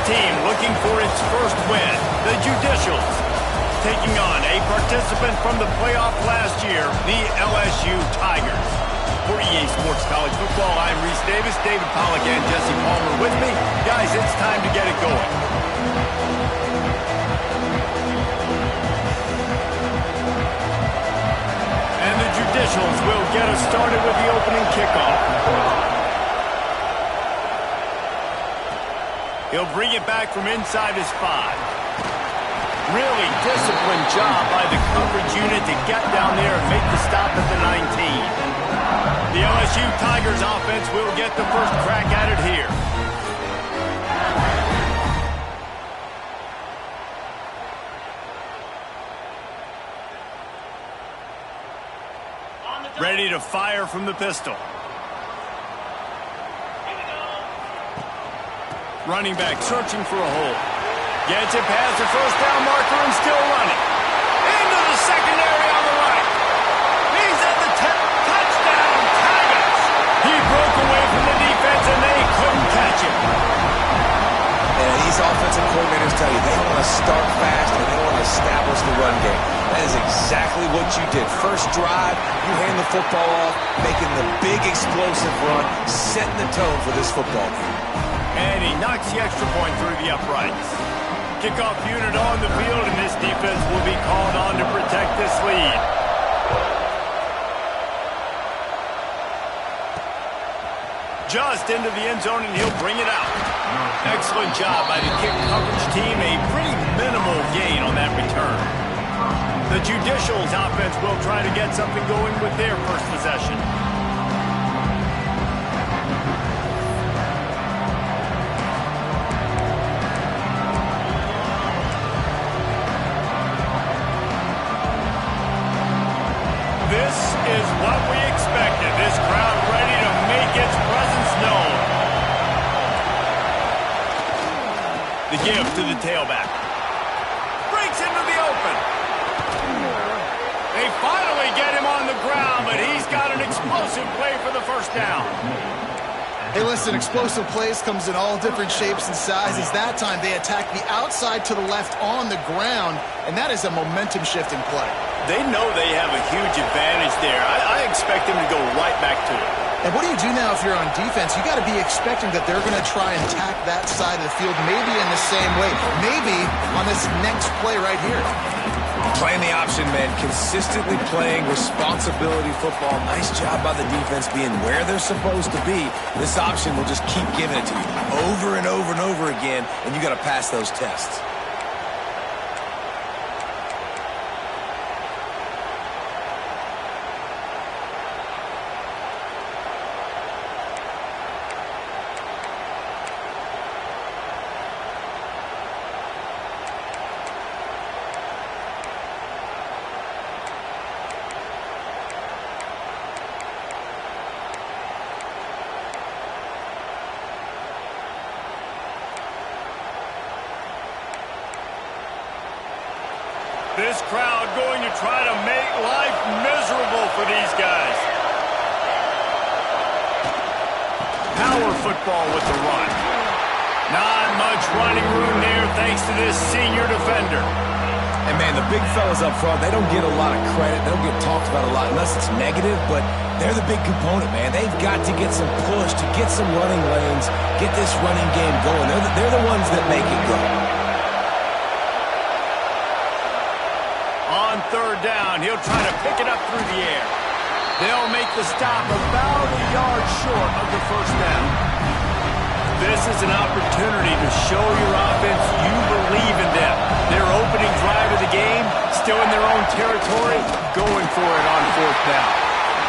team looking for its first win, the Judicials, taking on a participant from the playoff last year, the LSU Tigers. For EA Sports College Football, I'm Reese Davis, David Pollack, and Jesse Palmer with me. Guys, it's time to get it going. And the Judicials will get us started with the opening kickoff. He'll bring it back from inside his 5. Really disciplined job by the coverage unit to get down there and make the stop at the 19. The LSU Tigers offense will get the first crack at it here. Ready to fire from the pistol. Running back searching for a hole. Gets it past the first down marker and still running. Into the secondary on the right. He's at the 10. Touchdown, Tigers. He broke away from the defense and they couldn't catch him. And these offensive coordinators tell you they want to start fast and they want to establish the run game. That is exactly what you did. First drive, you hand the football off, making the big explosive run, setting the tone for this football game. And he knocks the extra point through the uprights. Kickoff unit on the field, and this defense will be called on to protect this lead. Just into the end zone, and he'll bring it out. Excellent job by the kick coverage team. A pretty minimal gain on that return. The Judicials offense will try to get something going with their first possession. This is what we expected. This crowd ready to make its presence known. The give to the tailback. Breaks into the open. They finally get him on the ground, but he's got an explosive play for the first down. Hey, listen, explosive plays comes in all different shapes and sizes. That time they attack the outside to the left on the ground, and that is a momentum-shifting play. They know they have a huge advantage there. I expect them to go right back to it. And what do you do now if you're on defense? You got to be expecting that they're going to try and attack that side of the field, maybe in the same way, maybe on this next play right here. Playing the option, man. Consistently playing responsibility football. Nice job by the defense being where they're supposed to be. This option will just keep giving it to you over and over and over again, and you got to pass those tests. This crowd going to try to make life miserable for these guys. Power football with the run. Not much running room there thanks to this senior defender. And, man, the big fellas up front, they don't get a lot of credit. They don't get talked about a lot unless it's negative, but they're the big component, man. They've got to get some push, to get some running lanes, get this running game going. They're the ones that make it go. On third down, he'll try to pick it up through the air. They'll make the stop about a yard short of the first down. This is an opportunity to show your offense you believe in them. Their opening drive of the game, still in their own territory, going for it on fourth down.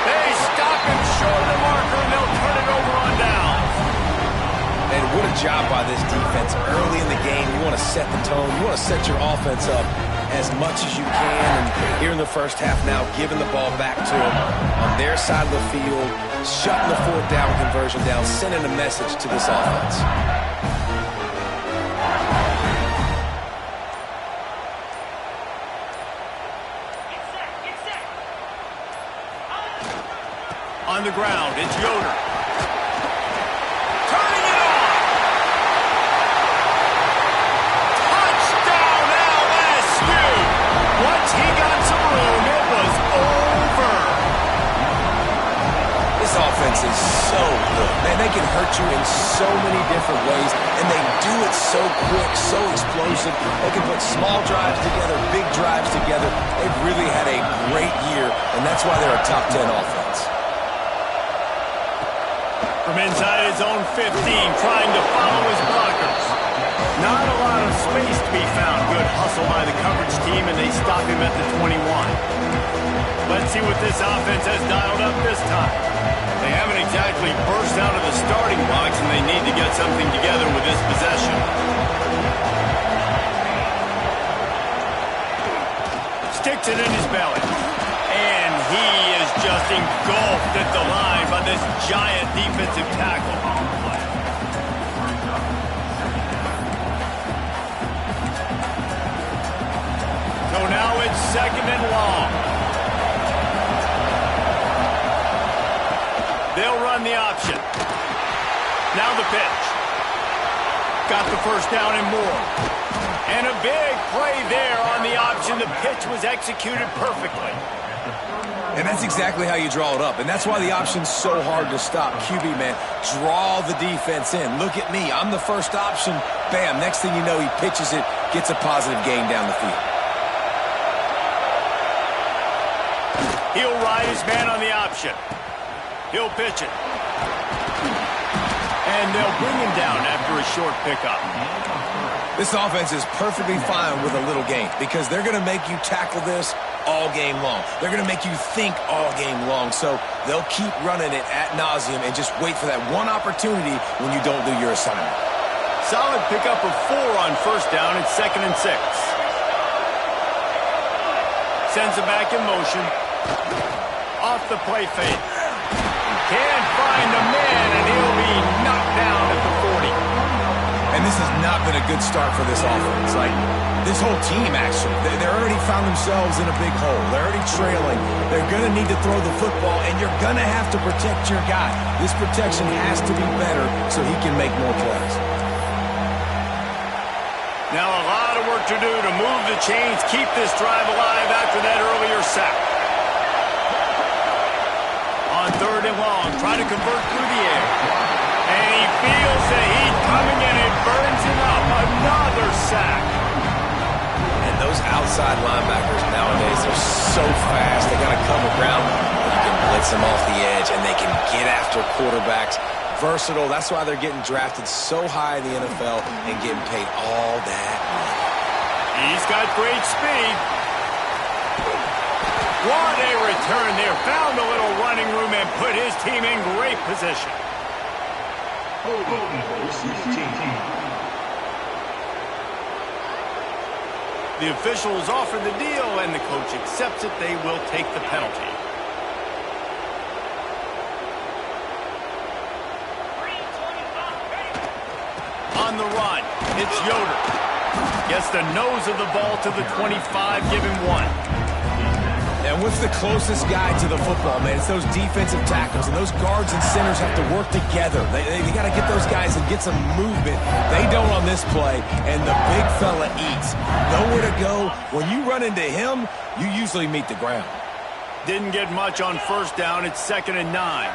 They stop him short of the marker, and they'll turn it over on down. And what a job by this defense early in the game. You want to set the tone. You want to set your offense up as much as you can. And here in the first half now, giving the ball back to them on their side of the field, shutting the fourth down conversion down, sending a message to this offense. On the ground, it's Yoder. Turning it on. offense is so good. Man, they can hurt you in so many different ways, and they do it so quick, so explosive. They can put small drives together, big drives together. They've really had a great year, and that's why they're a top 10 offense. From inside his own 15, trying to follow his blockers. Not a lot of space to be found. Good hustle by the coverage team, and they stop him at the 21. Let's see what this offense has dialed up this time. They haven't exactly burst out of the starting box, and they need to get something together with this possession. Sticks it in his belly. And he is just engulfed at the line by this giant defensive tackle. So now it's 2nd and long. They'll run the option. Now the pitch. Got the first down and more. And a big play there on the option. The pitch was executed perfectly. And that's exactly how you draw it up. And that's why the option's so hard to stop. QB, man, draw the defense in. Look at me. I'm the first option. Bam. Next thing you know, he pitches it, gets a positive gain down the field. He'll ride his man on the option. He'll pitch it. And they'll bring him down after a short pickup. This offense is perfectly fine with a little gain because they're going to make you tackle this all game long. They're going to make you think all game long. So they'll keep running it ad nauseum and just wait for that one opportunity when you don't do your assignment. Solid pickup of 4 on first down. It's 2nd and 6. Sends it back in motion. Off the play fake. Can't find a man, and he'll be knocked down at the 40. And this has not been a good start for this offense. Like, this whole team, actually. They're already found themselves in a big hole. They're already trailing. They're going to need to throw the football, and you're going to have to protect your guy. This protection has to be better so he can make more plays. Now a lot of work to do to move the chains, keep this drive alive after that earlier sack. On 3rd and long, try to convert through the air. And he feels the heat coming and it burns him up. Another sack. And those outside linebackers nowadays, they're so fast. They got to come around. You can blitz them off the edge, and they can get after quarterbacks. Versatile. That's why they're getting drafted so high in the NFL and getting paid all that money. He's got great speed. What a return there. Found a little running room and put his team in great position. The officials offer the deal, and the coach accepts it. They will take the penalty. On the run, it's Yoder. Gets the nose of the ball to the 25, give him 1. And what's the closest guy to the football, man? It's those defensive tackles, and those guards and centers have to work together. They got to get those guys and get some movement. They don't on this play, and the big fella eats. Nowhere to go. When you run into him, you usually meet the ground. Didn't get much on first down. It's 2nd and 9.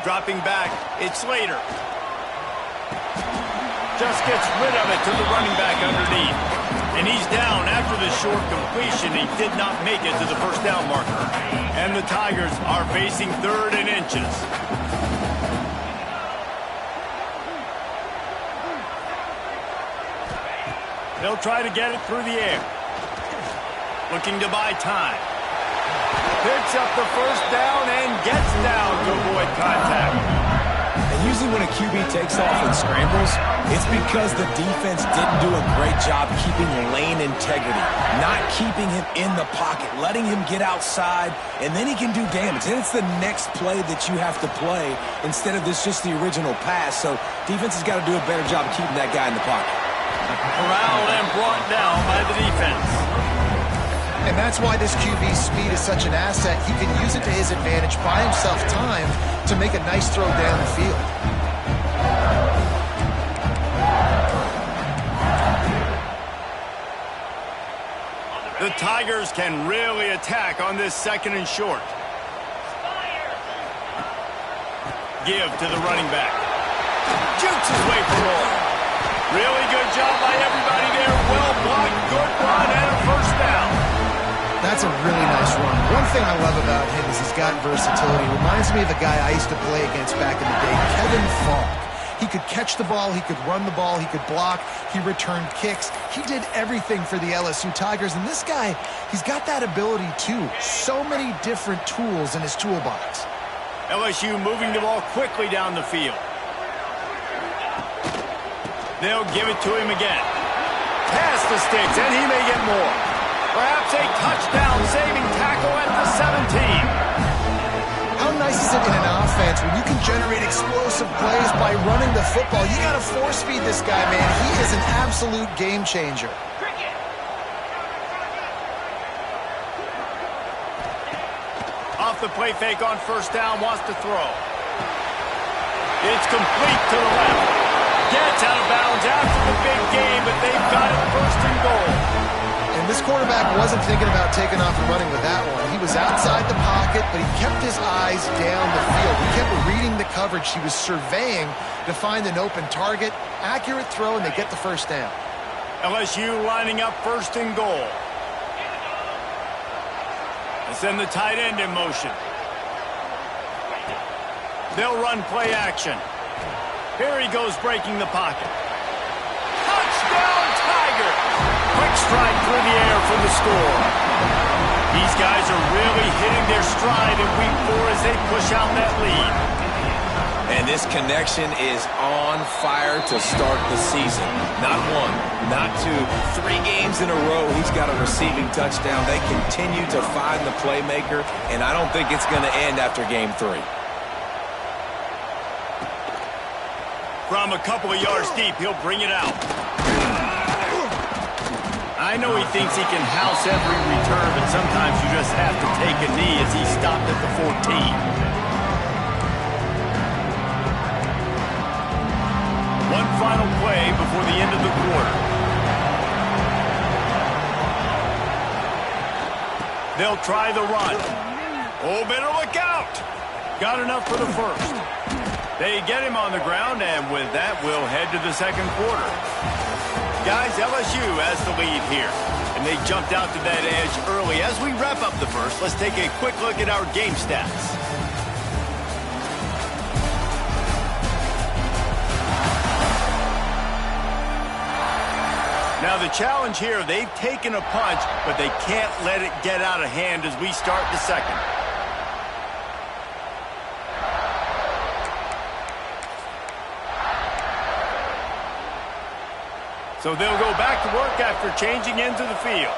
Dropping back, it's Slater. Just gets rid of it to the running back underneath. And he's down after the short completion. He did not make it to the first down marker. And the Tigers are facing 3rd and inches. They'll try to get it through the air. Looking to buy time. Picks up the first down and gets down to avoid contact. And usually when a QB takes off and scrambles, it's because the defense didn't do a great job keeping lane integrity, not keeping him in the pocket, letting him get outside, and then he can do damage. Then it's the next play that you have to play instead of this just the original pass. So defense has got to do a better job of keeping that guy in the pocket. Corralled and brought down by the defense. And that's why this QB's speed is such an asset. He can use it to his advantage, buy himself time to make a nice throw down the field. The Tigers can really attack on this 2nd and short. Give to the running back. Jukes his way for more. Really good job by everybody there. Well blocked, good run, and a first down. That's a really nice run. One thing I love about him is he's got versatility. Reminds me of a guy I used to play against back in the day, Kevin Falk. He could catch the ball, he could run the ball, he could block, he returned kicks. He did everything for the LSU Tigers, and this guy, he's got that ability too. So many different tools in his toolbox. LSU moving the ball quickly down the field. They'll give it to him again. Pass the sticks, and he may get more. Perhaps a touchdown-saving tackle at the 17. How nice is it in an offense when you can generate explosive plays by running the football? You got to force-feed this guy, man. He is an absolute game changer. Off the play fake on first down, wants to throw. It's complete to the left. Gets out of bounds after the big game, but they've got it 1st and goal. And this quarterback wasn't thinking about taking off and running with that one. He was outside the pocket, but he kept his eyes down the field. He kept reading the coverage. He was surveying to find an open target. Accurate throw, and they get the first down. LSU lining up 1st and goal. They send the tight end in motion. They'll run play action. Here he goes breaking the pocket. Touchdown, Tiger! Quick stride through the air for the score. These guys are really hitting their stride in week 4 as they push out that lead. And this connection is on fire to start the season. Not 1, not 2, 3 games in a row. He's got a receiving touchdown. They continue to find the playmaker, and I don't think it's going to end after game 3. From a couple of yards deep, he'll bring it out. I know he thinks he can house every return, but sometimes you just have to take a knee as he stopped at the 14. One final play before the end of the quarter. They'll try the run. Oh, better look out. Got enough for the first. They get him on the ground, and with that, we'll head to the 2nd quarter. Guys, LSU has the lead here, and they jumped out to that edge early. As we wrap up the first, let's take a quick look at our game stats. Now, the challenge here, they've taken a punch, but they can't let it get out of hand as we start the 2nd. So they'll go back to work after changing into the field.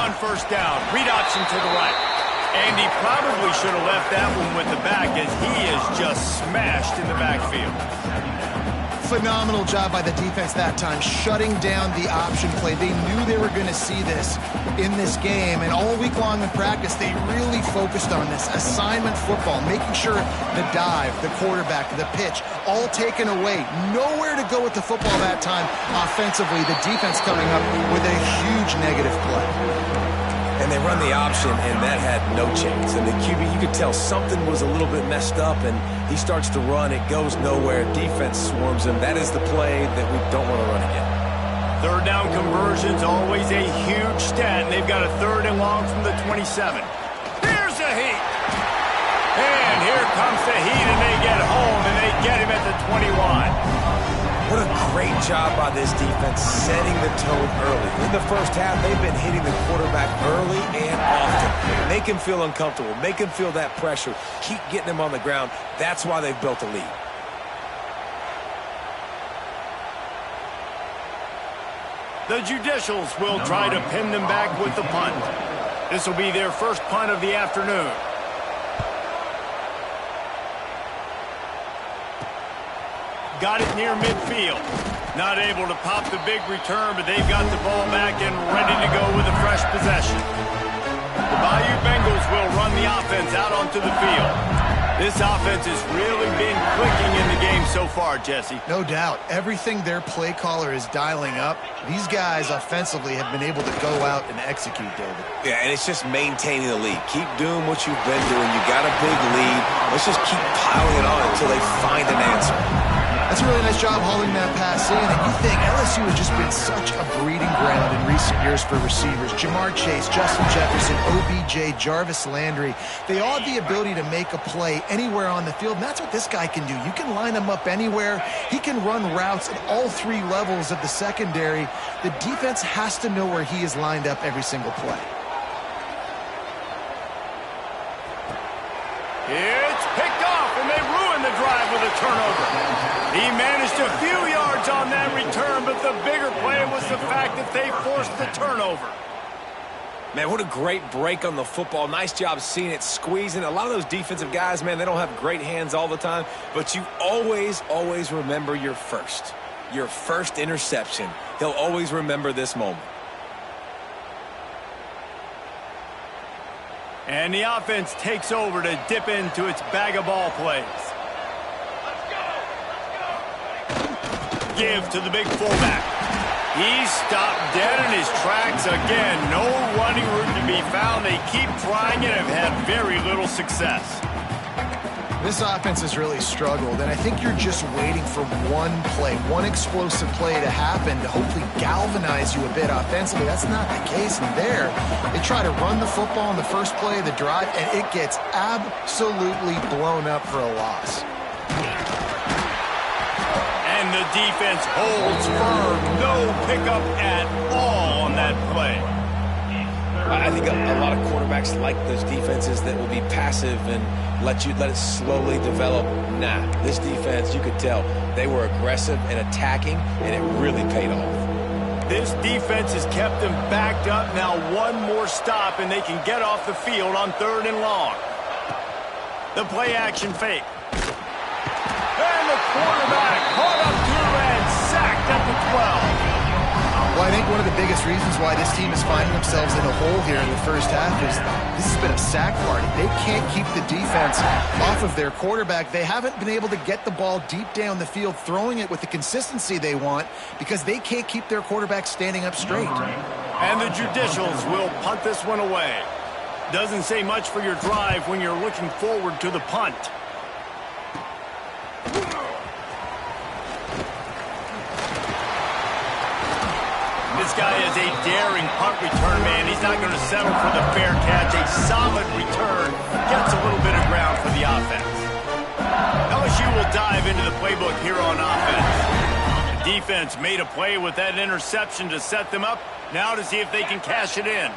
On first down, read option to the right. And he probably should have left that one with the back as he is just smashed in the backfield. Phenomenal job by the defense that time, shutting down the option play. They knew they were going to see this in this game, and all week long in practice, they really focused on this assignment football, making sure the dive, the quarterback, the pitch, all taken away. Nowhere to go with the football that time offensively. The defense coming up with a huge negative play. And they run the option, and that had no chance. And the QB, you could tell something was a little bit messed up, and he starts to run. It goes nowhere. Defense swarms him. That is the play that we don't want to run again. Third down conversions, always a huge stat. And they've got a 3rd and long from the 27. Here's the heat. And here comes the heat, and they get home, and they get him at the 21. What a great job by this defense setting the tone early. In the first half, they've been hitting the quarterback early and often. Make him feel uncomfortable. Make him feel that pressure. Keep getting him on the ground. That's why they've built a lead. The Judicials will try to pin them back with the punt. This will be their first punt of the afternoon. Got it near midfield. Not able to pop the big return, but they've got the ball back and ready to go with a fresh possession. The Bayou Bengals will run the offense out onto the field. This offense has really been clicking in the game so far, Jesse. No doubt. Everything their play caller is dialing up, these guys offensively have been able to go out and execute, David. Yeah, and it's just maintaining the lead. Keep doing what you've been doing. You got a big lead. Let's just keep piling it on until they find an answer. That's a really nice job hauling that pass in. And you think LSU has just been such a breeding ground in recent years for receivers. Jamar Chase, Justin Jefferson, OBJ, Jarvis Landry. They all have the ability to make a play anywhere on the field, and that's what this guy can do. You can line him up anywhere. He can run routes at all three levels of the secondary. The defense has to know where he is lined up every single play. It's picked off, and they ruin the drive with a turnover. He managed a few yards on that return, but the bigger play was the fact that they forced the turnover. Man, what a great break on the football. Nice job seeing it, squeezing. A lot of those defensive guys, man, they don't have great hands all the time, but you always remember your first interception. He'll always remember this moment. And the offense takes over to dip into its bag of ball plays. Give to the big fullback. He's stopped dead in his tracks again. No running room to be found. They keep trying it and have had very little success. This offense has really struggled, and I think you're just waiting for one play, one explosive play to happen to hopefully galvanize you a bit offensively. That's not the case in there. They try to run the football in the first play of the drive, and it gets absolutely blown up for a loss. And the defense holds firm. No pickup at all on that play. I think a lot of quarterbacks like those defenses that will be passive and let it slowly develop. Nah, this defense, you could tell, they were aggressive and attacking, and it really paid off. This defense has kept them backed up. Now one more stop, and they can get off the field on 3rd and long. The play action fake. And the quarterback caught up to and sacked at the 12. Well, I think one of the biggest reasons why this team is finding themselves in a hole here in the first half is this has been a sack party. They can't keep the defense off of their quarterback. They haven't been able to get the ball deep down the field, throwing it with the consistency they want because they can't keep their quarterback standing up straight. And the Judicials will punt this one away. Doesn't say much for your drive when you're looking forward to the punt. This guy is a daring punt return man. He's not going to settle for the fair catch. A solid return. Gets a little bit of ground for the offense. LSU will dive into the playbook here on offense. The defense made a play with that interception to set them up. Now to see if they can cash it in.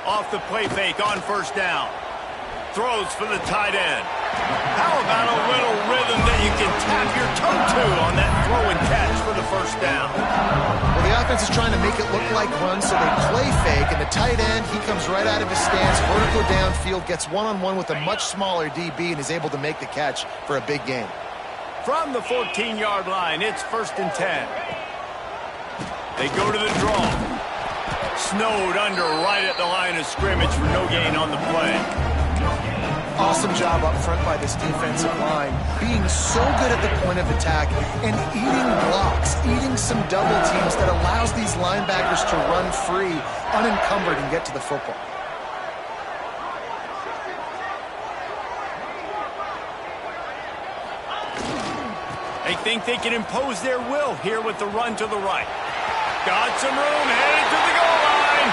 Off the play fake on 1st down. Throws for the tight end. How about a little rhythm that you can tap your toe to on that throw and catch for the 1st down? Well, the offense is trying to make it look like run, so they play fake, and the tight end, he comes right out of his stance, vertical downfield, gets one-on-one with a much smaller DB, and is able to make the catch for a big gain. From the 14-yard line, it's 1st and 10. They go to the draw. Snowed under right at the line of scrimmage for no gain on the play. Awesome job up front by this defensive line, being so good at the point of attack and eating blocks, eating some double teams that allows these linebackers to run free, unencumbered, and get to the football. They think they can impose their will here with the run to the right. Got some room, headed to the goal line,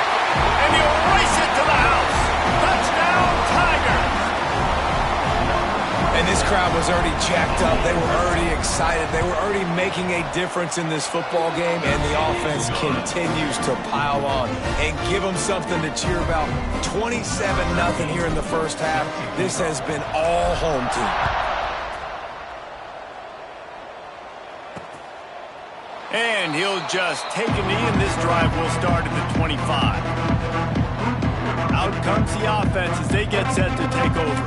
and he'll race it to the house. Touchdown, Tigers! And this crowd was already jacked up. They were already excited. They were already making a difference in this football game, and the offense continues to pile on and give them something to cheer about. 27-0 here in the first half. This has been all home team. And he'll just take a knee, and this drive will start at the 25. Out comes the offense as they get set to take over.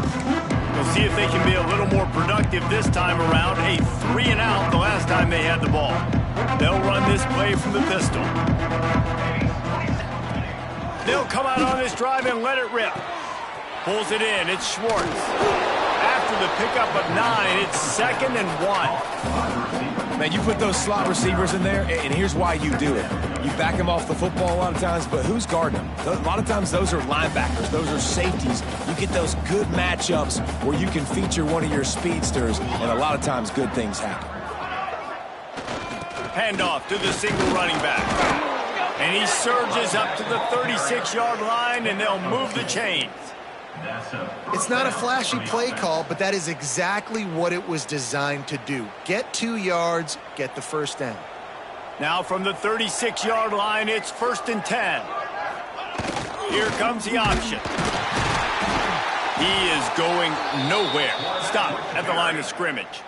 We'll see if they can be a little more productive this time around. A 3-and-out the last time they had the ball. They'll run this play from the pistol. They'll come out on this drive and let it rip. Pulls it in. It's Schwartz. After the pickup of 9, it's 2nd and 1. Man, you put those slot receivers in there, and here's why you do it. You back them off the football a lot of times, but who's guarding them? A lot of times those are linebackers. Those are safeties. You get those good matchups where you can feature one of your speedsters, and a lot of times good things happen. Handoff to the single running back. And he surges up to the 36-yard line, and they'll move the chains. It's not a flashy play call, but that is exactly what it was designed to do. Get 2 yards, get the first down. Now from the 36-yard line, it's 1st and 10. Here comes the option. He is going nowhere. Stop at the line of scrimmage.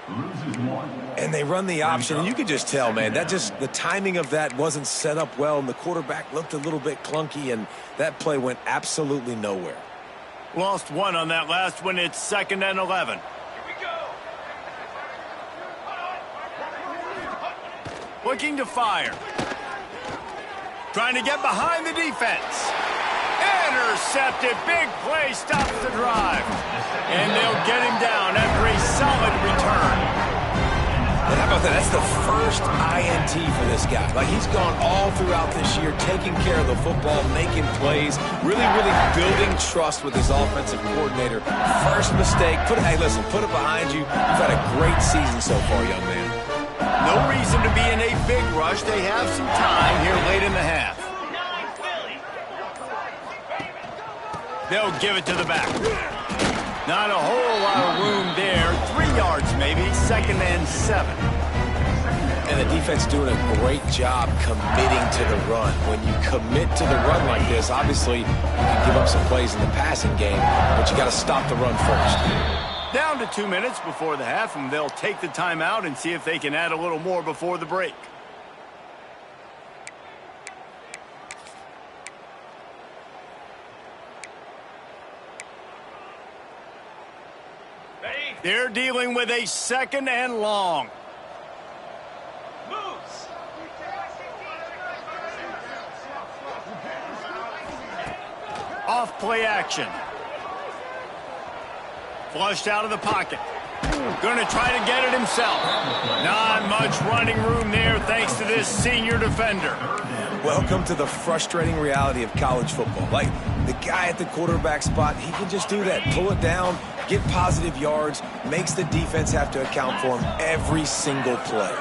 And they run the option, and you can just tell, man, the timing of that wasn't set up well, and the quarterback looked a little bit clunky, and that play went absolutely nowhere. Lost 1 on that last one. It's 2nd and 11. Here we go. Looking to fire. Trying to get behind the defense. Intercepted. Big play stops the drive. And they'll get him down after a solid return. And how about that? That's the first INT for this guy. Like, he's gone all throughout this year, taking care of the football, making plays, really building trust with his offensive coordinator. First mistake, hey, listen, put it behind you. You've had a great season so far, young man. No reason to be in a big rush. They have some time here late in the half. They'll give it to the back. Not a whole lot of room there. 3 yards maybe. 2nd and 7. And the defense doing a great job committing to the run. When you commit to the run like this, obviously you can give up some plays in the passing game, but you got to stop the run first. Down to 2 minutes before the half, and they'll take the timeout and see if they can add a little more before the break. They're dealing with a 2nd and long. Moves. Off play action. Flushed out of the pocket. Going to try to get it himself. Not much running room there thanks to this senior defender. Welcome to the frustrating reality of college football. Like, the guy at the quarterback spot, he can just do that. Pull it down, get positive yards, makes the defense have to account for him every single play.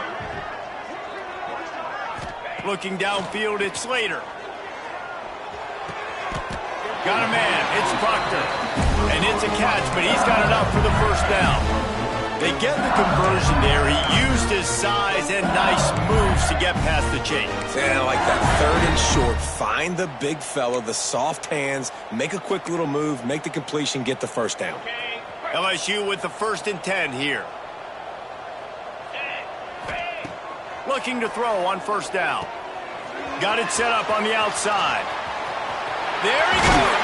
Looking downfield, it's Slater. Got a man, it's Proctor. And it's a catch, but he's got enough for the first down. They get the conversion there. He used his size and nice moves to get past the chains. And I like that 3rd and short. Find the big fella, the soft hands, make a quick little move, make the completion, get the first down. LSU with the 1st and 10 here. Looking to throw on 1st down. Got it set up on the outside. There he goes.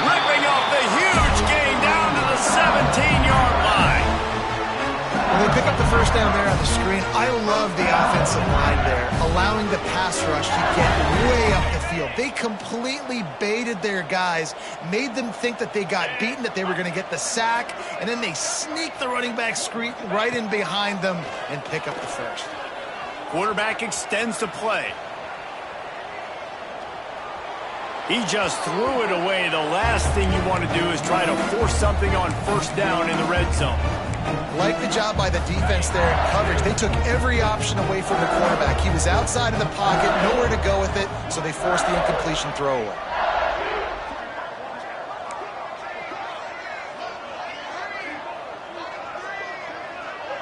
Ripping off the huge gain down to the 17-yard line. When they pick up the first down there on the screen, I love the offensive line there, allowing the pass rush to get way up the field. They completely baited their guys, made them think that they got beaten, that they were going to get the sack, and then they sneak the running back screen right in behind them and pick up the first. Quarterback extends the play. He just threw it away. The last thing you want to do is try to force something on 1st down in the red zone. Like the job by the defense there in coverage. They took every option away from the quarterback. He was outside of the pocket, nowhere to go with it, so they forced the incompletion throwaway.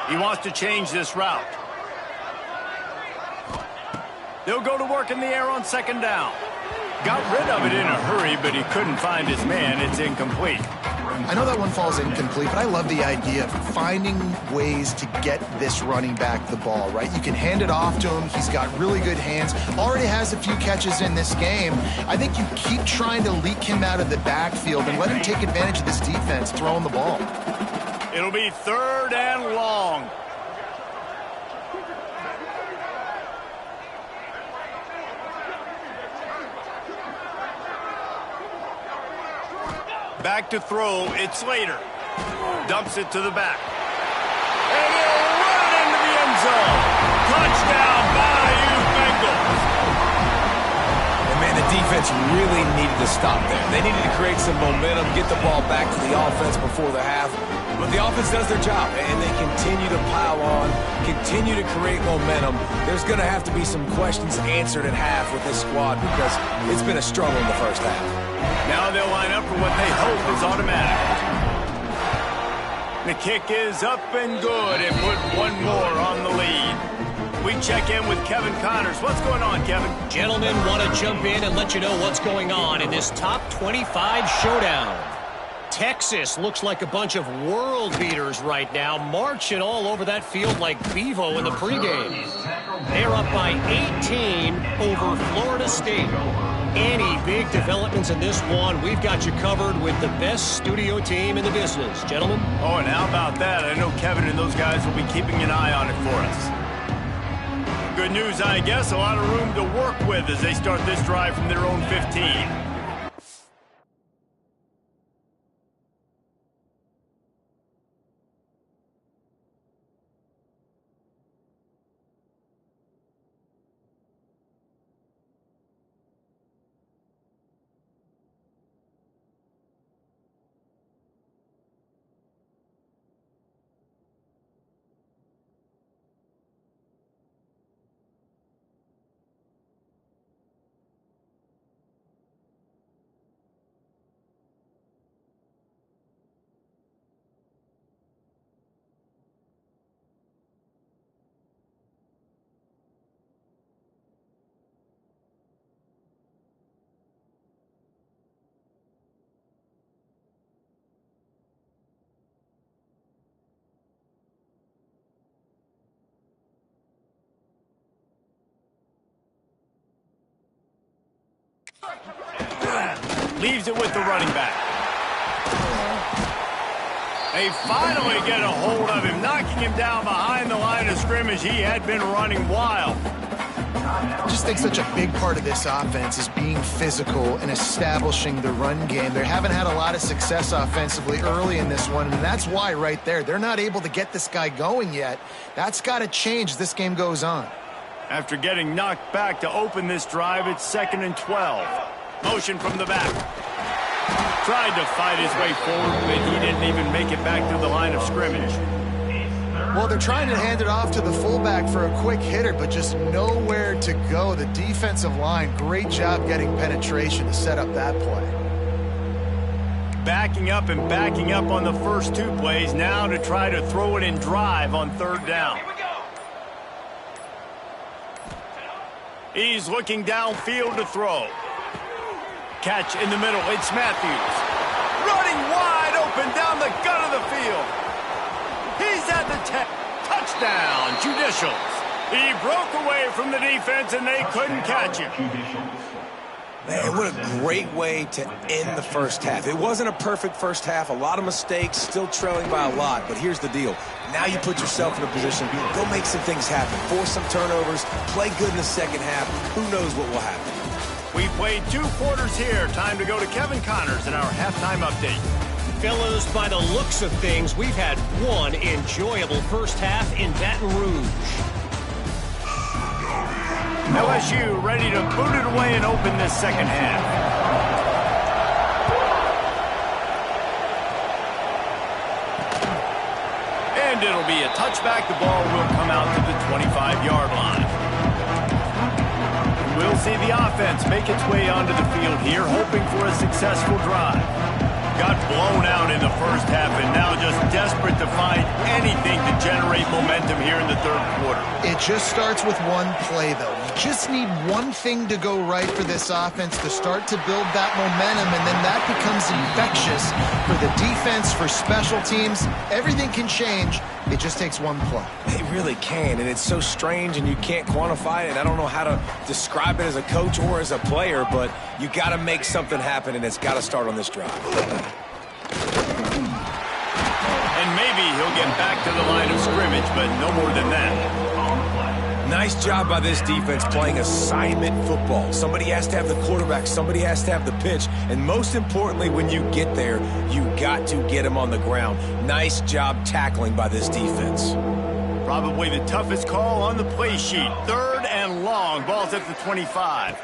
He wants to change this route. They'll go to work in the air on 2nd down. Got rid of it in a hurry, but he couldn't find his man. It's incomplete. I know that one falls incomplete, but I love the idea of finding ways to get this running back the ball, right? You can hand it off to him. He's got really good hands. Already has a few catches in this game. I think you keep trying to leak him out of the backfield and let him take advantage of this defense throwing the ball. It'll be 3rd and long. Back to throw, it's Slater. Dumps it to the back. And he'll run it into the end zone. Touchdown, Bayou Bengals. And man, the defense really needed to stop there. They needed to create some momentum, get the ball back to the offense before the half. But the offense does their job, and they continue to pile on, continue to create momentum. There's going to have to be some questions answered at half with this squad because it's been a struggle in the first half. Now they'll line up for what they hope is automatic. The kick is up and good and put one more on the lead. We check in with Kevin Connors. What's going on, Kevin? Gentlemen, want to jump in and let you know what's going on in this top 25 showdown. Texas looks like a bunch of world beaters right now, marching all over that field like Bevo in the pregame. They're up by 18 over Florida State. Any big developments in this one, we've got you covered with the best studio team in the business. Gentlemen? Oh, and how about that? I know Kevin and those guys will be keeping an eye on it for us. Good news, I guess. A lot of room to work with as they start this drive from their own 15. Leaves it with the running back. They finally get a hold of him, knocking him down behind the line of scrimmage. He had been running wild. I just think such a big part of this offense is being physical and establishing the run game. They haven't had a lot of success offensively early in this one, and that's why right there, they're not able to get this guy going yet. That's got to change as this game goes on. After getting knocked back to open this drive, it's 2nd and 12. Motion from the back. Tried to fight his way forward, but he didn't even make it back to the line of scrimmage. Well, they're trying to hand it off to the fullback for a quick hitter, but just nowhere to go. The defensive line, great job getting penetration to set up that play. Backing up and backing up on the first two plays, now to try to throw it in drive on 3rd down. He's looking downfield to throw. Catch in the middle, it's Matthews. Running wide open down the gut of the field. He's at the 10. Touchdown, Judicials. He broke away from the defense and they couldn't catch him. Man, what a great way to end the first half. It wasn't a perfect first half, a lot of mistakes, still trailing by a lot, but here's the deal. Now you put yourself in a position, go make some things happen, force some turnovers, play good in the second half. Who knows what will happen? We played 2 quarters here. Time to go to Kevin Connors in our halftime update. Fellas, by the looks of things, we've had one enjoyable first half in Baton Rouge. LSU ready to boot it away and open this second half. And it'll be a touchback. The ball will come out to the 25-yard line. We'll see the offense make its way onto the field here, hoping for a successful drive. Got blown out in the first half and now just desperate to find anything to generate momentum here in the 3rd quarter. It just starts with one play, though. You just need one thing to go right for this offense to start to build that momentum, and then that becomes infectious for the defense, for special teams. Everything can change. It just takes one play. It really can, and it's so strange, and you can't quantify it. I don't know how to describe it as a coach or as a player, but you got to make something happen, and it's got to start on this drive. And maybe he'll get back to the line of scrimmage, but no more than that. Nice job by this defense playing assignment football. Somebody has to have the quarterback, somebody has to have the pitch, and most importantly, when you get there, you got to get them on the ground. Nice job tackling by this defense. Probably the toughest call on the play sheet. 3rd and long. Ball's at the 25.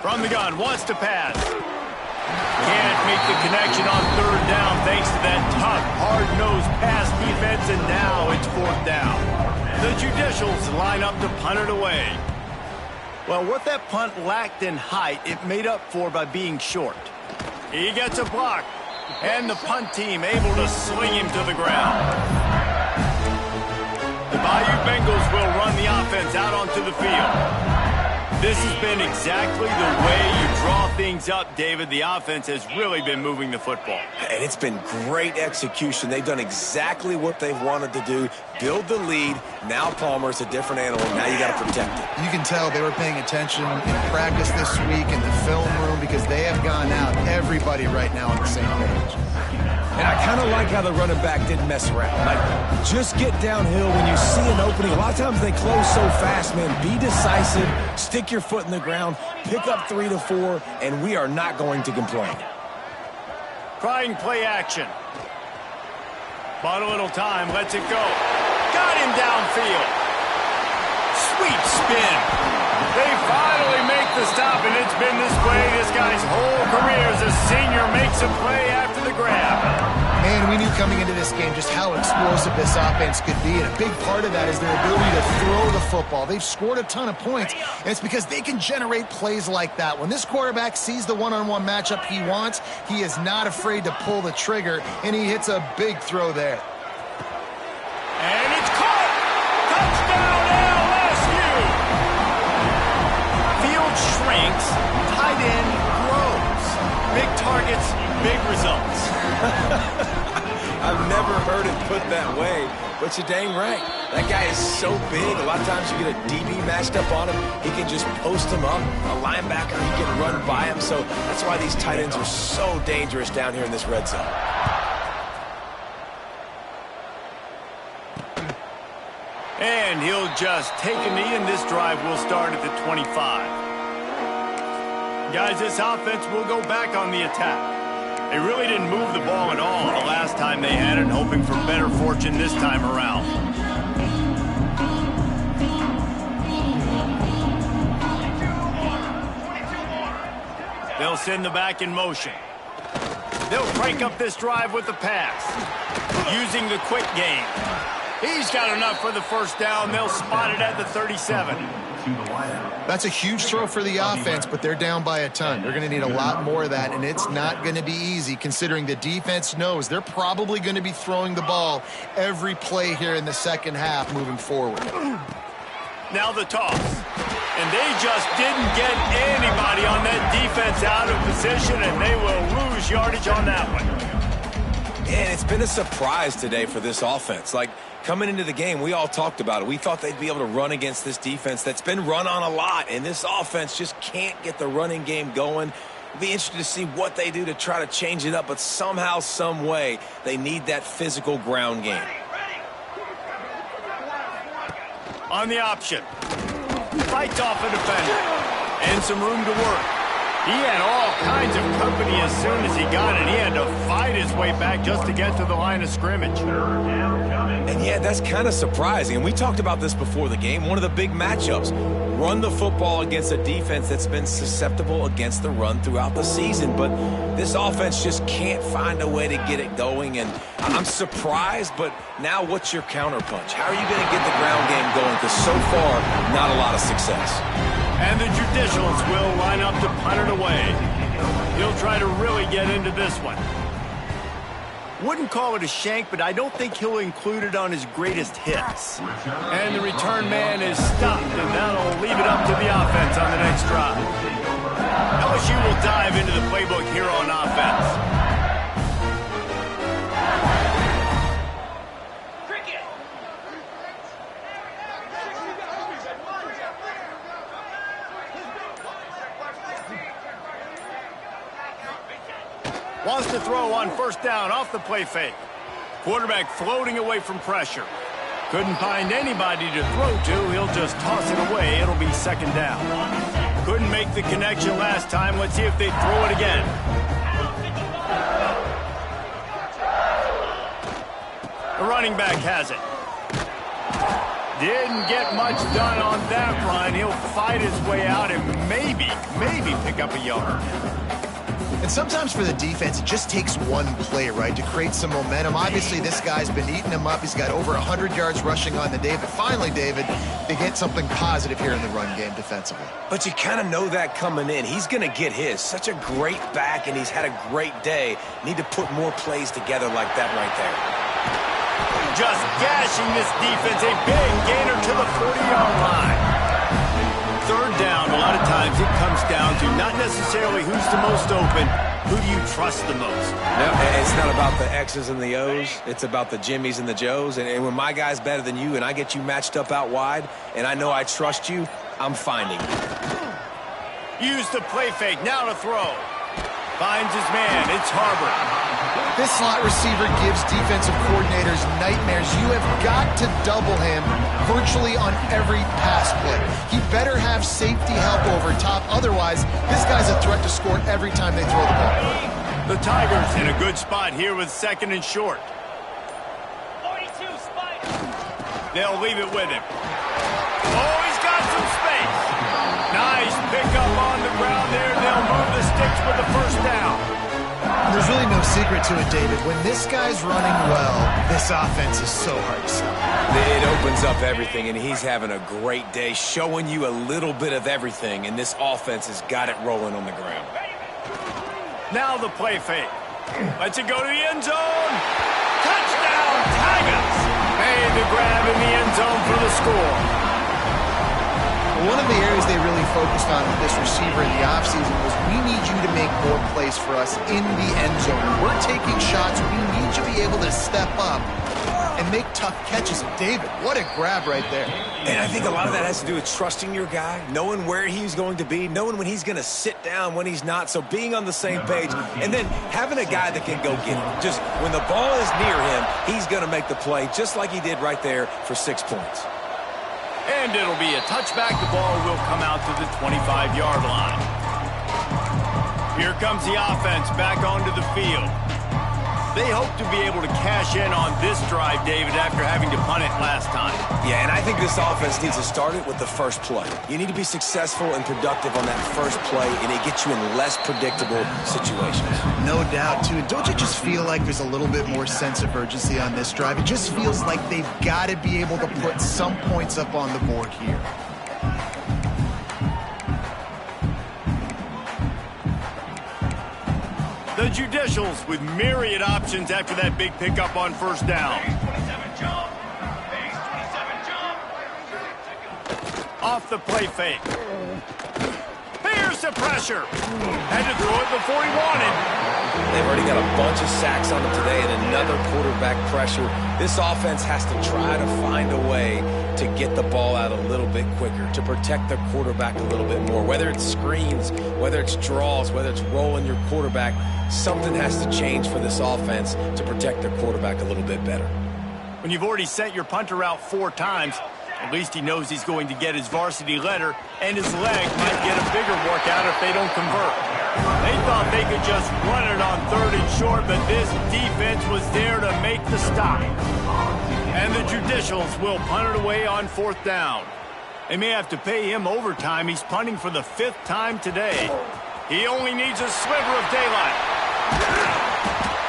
From the gun, wants to pass. Can't make the connection on 3rd down thanks to that tough, hard-nosed pass defense, and now it's 4th down. The Judicials line up to punt it away. Well, what that punt lacked in height, it made up for by being short. He gets a block, and the punt team able to sling him to the ground. The Bayou Bengals will run the offense out onto the field. This has been exactly the way you draw things up, David. The offense has really been moving the football. And it's been great execution. They've done exactly what they've wanted to do. Build the lead. Now Palmer's a different animal. Now you got to protect it. You can tell they were paying attention in practice this week in the film room because they have gone out, everybody right now on the same page. And I kind of like how the running back didn't mess around. Like, just get downhill when you see an opening. A lot of times they close so fast, man. Be decisive, stick your foot in the ground, pick up 3 to 4, and we are not going to complain. Trying play action. Bought a little time, lets it go. Got him downfield. Sweet spin. They finally make the stop, and it's been this way this guy's whole career as a senior makes a play after the grab. Man, we knew coming into this game just how explosive this offense could be, and a big part of that is their ability to throw the football. They've scored a ton of points, and it's because they can generate plays like that. When this quarterback sees the one-on-one matchup he wants, he is not afraid to pull the trigger, and he hits a big throw there. And it's caught! Touchdown LSU! Field shrinks, tight end grows. Big targets, big results. I've never heard it put that way, but you're dang right. That guy is so big. A lot of times you get a DB matched up on him. He can just post him up. A linebacker, he can run by him. So that's why these tight ends are so dangerous down here in this red zone. And he'll just take a knee, and this drive will start at the 25. Guys, this offense will go back on the attack. They really didn't move the ball at all the last time they had it, hoping for better fortune this time around. They'll send the back in motion. They'll crank up this drive with the pass, using the quick game. He's got enough for the first down. They'll spot it at the 37. That's a huge throw for the offense, but they're down by a ton. They're going to need a lot more of that, and it's not going to be easy considering the defense knows they're probably going to be throwing the ball every play here in the second half moving forward. Now the toss. And they just didn't get anybody on that defense out of position, and they will lose yardage on that one. And it's been a surprise today for this offense. Like, coming into the game, we all talked about it. We thought they'd be able to run against this defense that's been run on a lot, and this offense just can't get the running game going. It'll be interesting to see what they do to try to change it up, but somehow, some way, they need that physical ground game. On the option. Fights off a defender. And some room to work. He had all kinds of company as soon as he got it. He had to fight his way back just to get to the line of scrimmage. And yeah, that's kind of surprising. And we talked about this before the game. One of the big matchups. Run the football against a defense that's been susceptible against the run throughout the season. But this offense just can't find a way to get it going. And I'm surprised, but now what's your counterpunch? How are you going to get the ground game going? Because so far, not a lot of success. And the Judicials will line up to punt it away. He'll try to really get into this one. Wouldn't call it a shank, but I don't think he'll include it on his greatest hits. And the return man is stopped, and that'll leave it up to the offense on the next drive. LSU will dive into the playbook here on offense. Wants to throw on first down off the play fake. Quarterback floating away from pressure. Couldn't find anybody to throw to. He'll just toss it away. It'll be second down. Couldn't make the connection last time. Let's see if they throw it again. The running back has it. Didn't get much done on that run. He'll fight his way out and maybe pick up a yard. And sometimes for the defense, it just takes one play, right, to create some momentum. Obviously, this guy's been eating him up. He's got over 100 yards rushing on the day. But finally, David, they get something positive here in the run game defensively. But you kind of know that coming in. He's going to get his. Such a great back, and he's had a great day. Need to put more plays together like that right there. Just gashing this defense. A big gainer to the 40-yard line. Third down, a lot of times it comes down to not necessarily who's the most open, who do you trust the most? No, it's not about the X's and the O's. It's about the Jimmies and the Joes. And when my guy's better than you and I get you matched up out wide and I know I trust you, I'm finding you. Use the play fake. Now to throw. Finds his man. It's Harbor. This slot receiver gives defensive coordinators nightmares. You have got to double him virtually on every pass play. He better have safety help over top. Otherwise, this guy's a threat to score every time they throw the ball. The Tigers in a good spot here with second and short. 42 Spike. They'll leave it with him. Oh, he's got some space. Nice pickup on the ground there. They'll move the sticks with the first down. There's really no secret to it, David. When this guy's running well, this offense is so hard to stop. It opens up everything, and he's having a great day, showing you a little bit of everything, and this offense has got it rolling on the ground. Now the play fake. Lets it go to the end zone. Touchdown, Tigers! Made the grab in the end zone for the score. One of the areas they really focused on with this receiver in the offseason was we need you to make more plays for us in the end zone. We're taking shots. We need you to be able to step up and make tough catches. David, what a grab right there. And I think a lot of that has to do with trusting your guy, knowing where he's going to be, knowing when he's going to sit down, when he's not, so being on the same page, and then having a guy that can go get it. Just when the ball is near him, he's going to make the play just like he did right there for 6 points. And it'll be a touchback. The ball will come out to the 25-yard line. Here comes the offense back onto the field. They hope to be able to cash in on this drive, David, after having to punt it last time. Yeah, and I think this offense needs to start it with the first play. You need to be successful and productive on that first play, and it gets you in less predictable situations. No doubt, too. Don't you just feel like there's a little bit more sense of urgency on this drive? It just feels like they've got to be able to put some points up on the board here. The Judicials with myriad options after that big pickup on first down. Off the play fake. Here's the pressure. Had to throw it before he wanted. They've already got a bunch of sacks on them today and another quarterback pressure. This offense has to try to find a way to get the ball out a little bit quicker, to protect their quarterback a little bit more. Whether it's screens, whether it's draws, whether it's rolling your quarterback, something has to change for this offense to protect their quarterback a little bit better. When you've already sent your punter out 4 times, at least he knows he's going to get his varsity letter, and his leg might get a bigger workout if they don't convert. They thought they could just run it on 3rd and short, but this defense was there to make the stop. And the Judicials will punt it away on 4th down. They may have to pay him overtime. He's punting for the 5th time today. He only needs a sliver of daylight.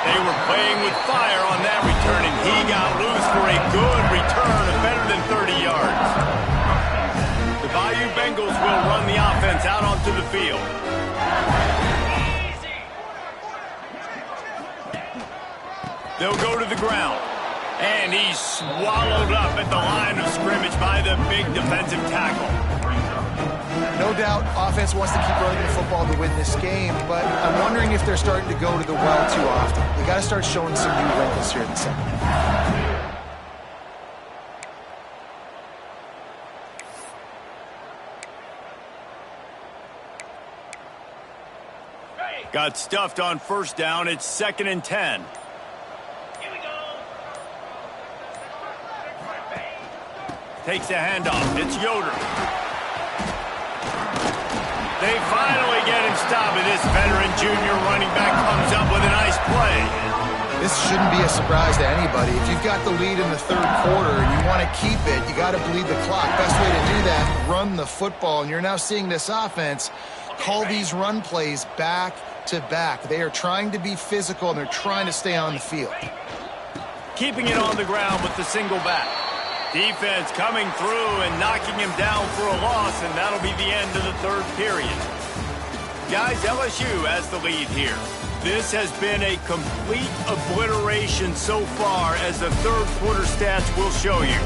They were playing with fire on that return, and he got loose for a good return of better than 30 yards. The Bayou Bengals will run the offense out onto the field. They'll go to the ground. And he's swallowed up at the line of scrimmage by the big defensive tackle. No doubt, offense wants to keep running the football to win this game, but I'm wondering if they're starting to go to the well too often. They got to start showing some new wrinkles here in the second half. Got stuffed on first down. It's 2nd and 10. Takes a handoff. It's Yoder. They finally get him stopped, and this veteran junior running back comes up with a nice play. This shouldn't be a surprise to anybody. If you've got the lead in the third quarter and you want to keep it, you got to bleed the clock. Best way to do that, run the football. And you're now seeing this offense call these run plays back to back. They are trying to be physical, and they're trying to stay on the field. Keeping it on the ground with the single back. Defense coming through and knocking him down for a loss, and that'll be the end of the third period. Guys, LSU has the lead here. This has been a complete obliteration so far, as the third quarter stats will show you.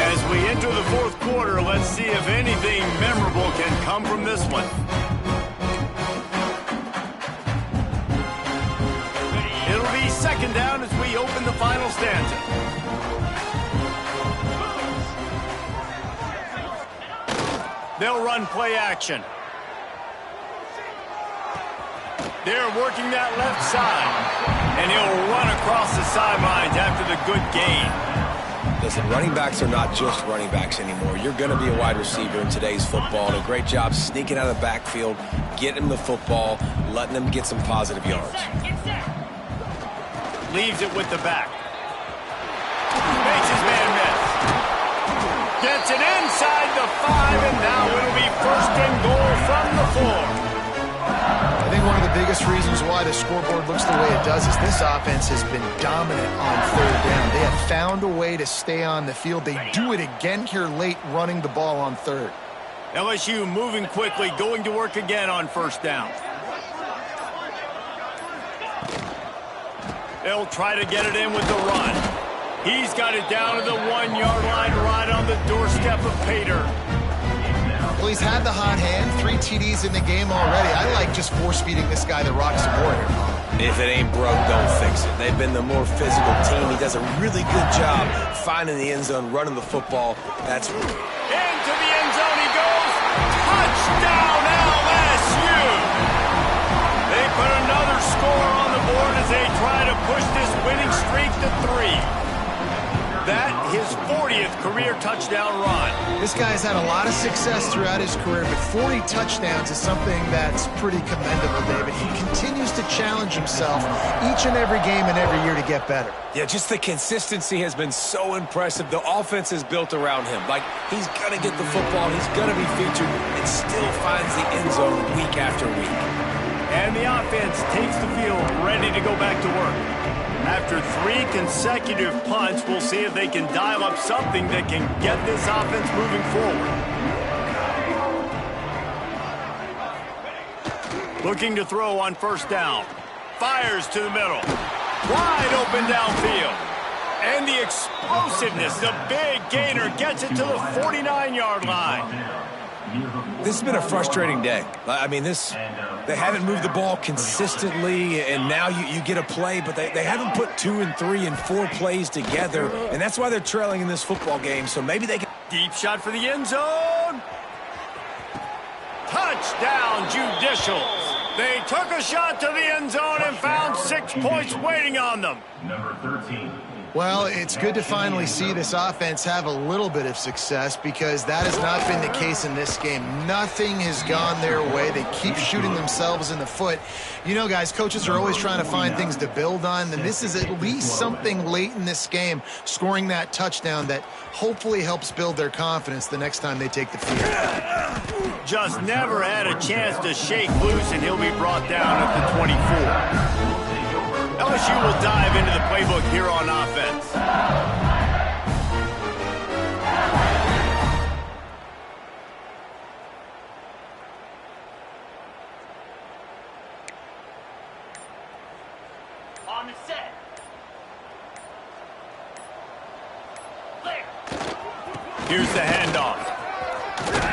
As we enter the fourth quarter, let's see if anything memorable can come from this one. It'll be second down as we open the final stanza. They'll run play action. They're working that left side, and he'll run across the sidelines after the good gain. Listen, running backs are not just running backs anymore. You're going to be a wide receiver in today's football, and a great job sneaking out of the backfield, getting him the football, letting him get some positive yards. Leaves it with the back. Makes his man miss. Gets it inside the 5, and now it'll be first and goal from the 4. I think one of the biggest reasons why the scoreboard looks the way it does is this offense has been dominant on third down. They have found a way to stay on the field. They do it again here late, running the ball on third. LSU moving quickly, going to work again on first down. They'll try to get it in with the run. He's got it down to the 1-yard line, right on the doorstep of Pater. Well, he's had the hot hand, 3 TDs in the game already. I like just force-feeding this guy the rock support here. If it ain't broke, don't fix it. They've been the more physical team. He does a really good job finding the end zone, running the football. That's into the end zone he goes. Touchdown, LSU! They put another score on the board as they try to push this winning streak to 3. That, his 40th career touchdown run. This guy's had a lot of success throughout his career, but 40 touchdowns is something that's pretty commendable, David. He continues to challenge himself each and every game and every year to get better. Yeah, just the consistency has been so impressive. The offense is built around him. Like, he's going to get the football, he's going to be featured, and still finds the end zone week after week. And the offense takes the field, ready to go back to work. After 3 consecutive punts, we'll see if they can dial up something that can get this offense moving forward. Looking to throw on first down. Fires to the middle. Wide open downfield. And the explosiveness, the big gainer gets it to the 49-yard line. This has been a frustrating day. I mean, they haven't moved the ball consistently, and now you get a play, but they haven't put 2 and 3 and 4 plays together, and that's why they're trailing in this football game, so maybe they can... Deep shot for the end zone. Touchdown, Judicials. They took a shot to the end zone and found 6 points waiting on them. Number 13. Well, it's good to finally see this offense have a little bit of success, because that has not been the case in this game. Nothing has gone their way. They keep shooting themselves in the foot. You know, guys, coaches are always trying to find things to build on, and this is at least something late in this game, scoring that touchdown that hopefully helps build their confidence the next time they take the field. Just never had a chance to shake loose, and he'll be brought down at the 24. LSU will dive into the playbook here on offense. On the set. Clear. Here's the handoff.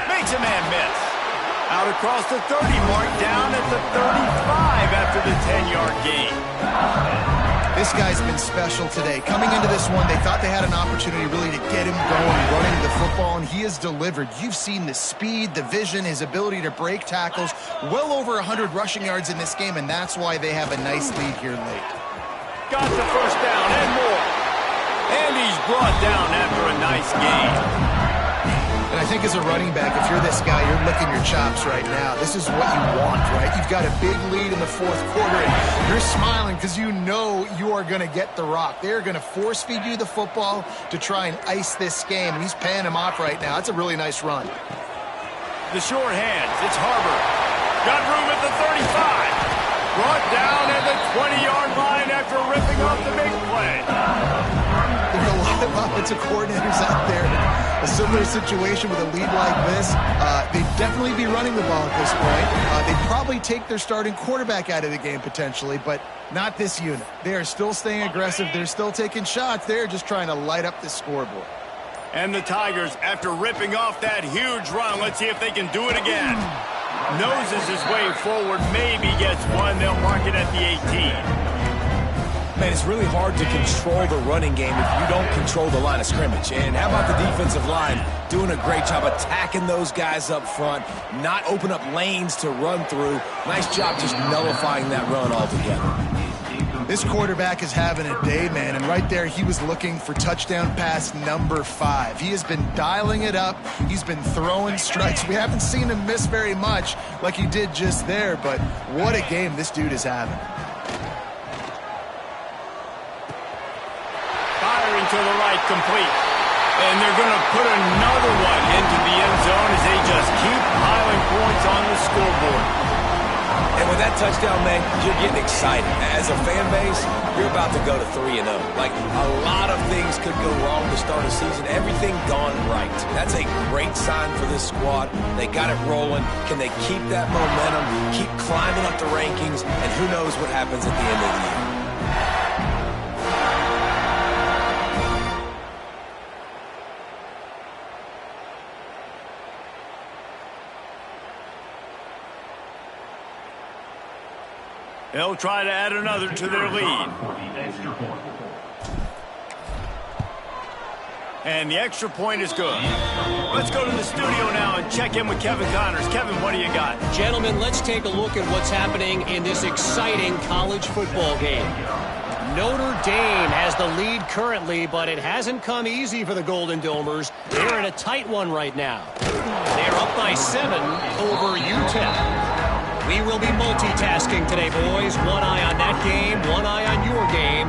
Makes a man miss. Out across the 30 mark, down at the 35 after the 10-yard gain. This guy's been special today. Coming into this one, they thought they had an opportunity really to get him going, running the football, and he has delivered. You've seen the speed, the vision, his ability to break tackles, well over 100 rushing yards in this game, and that's why they have a nice lead here late. Got the first down and more. brought down after a nice gain. And I think as a running back, if you're this guy, you're licking your chops right now. This is what you want, right? You've got a big lead in the fourth quarter, and you're smiling because you know you are going to get the rock. They're going to force-feed you the football to try and ice this game, and he's paying him off right now. That's a really nice run. The short hands, it's Harbor. Got room at the 35. Brought down at the 20-yard line after ripping off the big play. There are a lot of offensive coordinators out there. A similar situation with a lead like this, they'd definitely be running the ball at this point. They'd probably take their starting quarterback out of the game potentially, but not this unit. They are still staying aggressive. They're still taking shots. They're just trying to light up the scoreboard. And the Tigers, after ripping off that huge run, let's see if they can do it again. Noses his way forward, maybe gets one. They'll mark it at the 18. Man, it's really hard to control the running game if you don't control the line of scrimmage. And how about the defensive line doing a great job attacking those guys up front, not open up lanes to run through. Nice job just nullifying that run altogether. This quarterback is having a day, man, and right there he was looking for touchdown pass number 5. He has been dialing it up. He's been throwing strikes. We haven't seen him miss very much like he did just there, but what a game this dude is having. To the right, complete. And they're going to put another one into the end zone as they just keep piling points on the scoreboard. And with that touchdown, man, you're getting excited. As a fan base, you're about to go to 3-0. Like, a lot of things could go wrong to start a season. Everything gone right. That's a great sign for this squad. They got it rolling. Can they keep that momentum, keep climbing up the rankings, and who knows what happens at the end of the year. They'll try to add another to their lead. And the extra point is good. Let's go to the studio now and check in with Kevin Connors. Kevin, what do you got? Gentlemen, let's take a look at what's happening in this exciting college football game. Notre Dame has the lead currently, but it hasn't come easy for the Golden Domers. They're in a tight one right now. They're up by 7 over UTEP. We will be multitasking today, boys. One eye on that game, one eye on your game.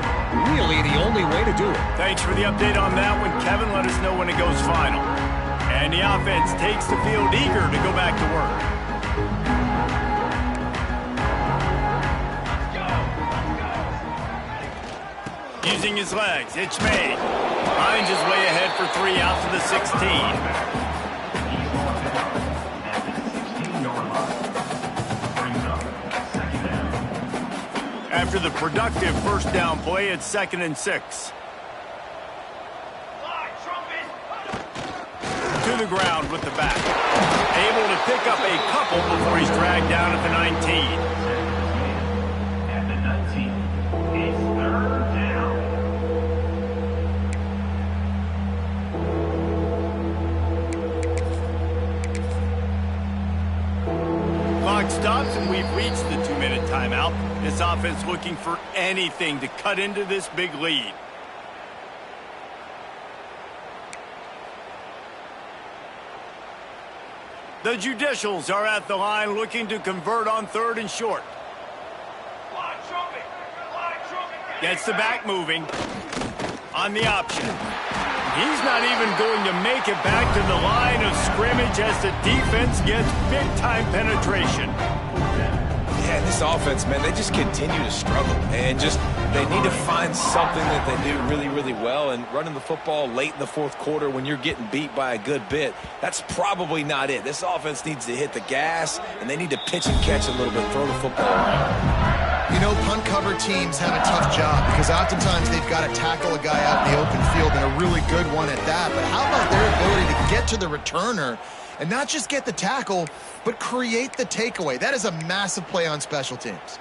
Really the only way to do it. Thanks for the update on that one, Kevin. Let us know when it goes final. And the offense takes the field eager to go back to work. Using his legs, it's made. Finds his way ahead for 3 out to the 16. After the productive first down play, it's 2nd and 6. To the ground with the back. Able to pick up a couple before he's dragged down at the 19. At the 19, it's 3rd down. Clock stops and we've reached the 2-minute timeout. This offense looking for anything to cut into this big lead. The Judicials are at the line looking to convert on 3rd and short. Gets the back moving on the option. He's not even going to make it back to the line of scrimmage as the defense gets big-time penetration. Yeah, this offense, man, they just continue to struggle. And they need to find something that they do really, really well. And running the football late in the fourth quarter when you're getting beat by a good bit, that's probably not it. This offense needs to hit the gas, and they need to pitch and catch a little bit, throw the football around. You know, punt cover teams have a tough job because oftentimes they've got to tackle a guy out in the open field, and a really good one at that. But how about their ability to get to the returner and not just get the tackle, but create the takeaway? That is a massive play on special teams.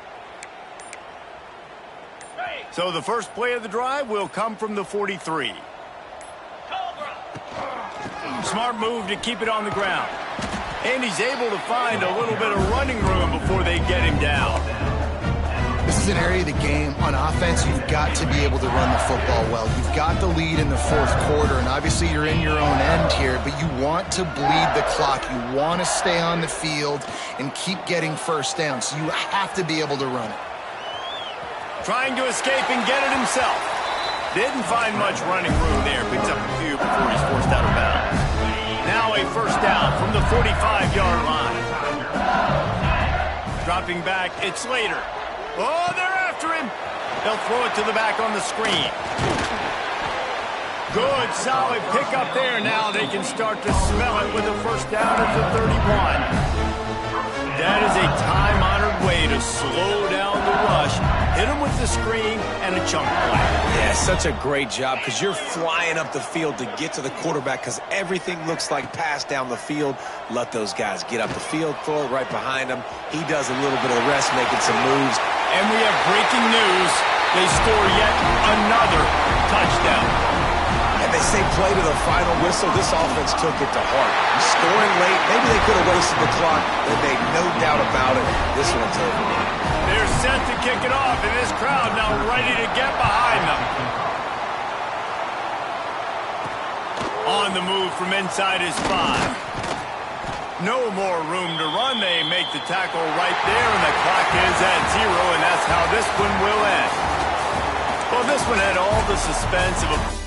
So the first play of the drive will come from the 43. Smart move to keep it on the ground. And he's able to find a little bit of running room before they get him down. This is an area of the game on offense you've got to be able to run the football well. You've got the lead in the fourth quarter, and obviously you're in your own end here, but you want to bleed the clock. You want to stay on the field and keep getting first down, so you have to be able to run it. Trying to escape and get it himself. Didn't find much running room there. Picks up a few before he's forced out of bounds. Now a first down from the 45-yard line. Dropping back, it's Slater. Oh, they're after him. They'll throw it to the back on the screen. Good, solid pickup there. Now they can start to smell it with a first down at the 31. That is a time-honored way to slow down the rush. Hit him with the screen and a chunk play. Yeah, such a great job because you're flying up the field to get to the quarterback because everything looks like pass down the field. Let those guys get up the field, throw it right behind him. He does a little bit of the rest, making some moves. And we have breaking news. They score yet another touchdown. And they say play to the final whistle. This offense took it to heart. Scoring late, maybe they could have wasted the clock. They made no doubt about it. This one's over. They're set to kick it off, and this crowd now ready to get behind them. On the move from inside his 5. No more room to run. They make the tackle right there, and the clock is at 0, and that's how this one will end. Well, this one had all the suspense of a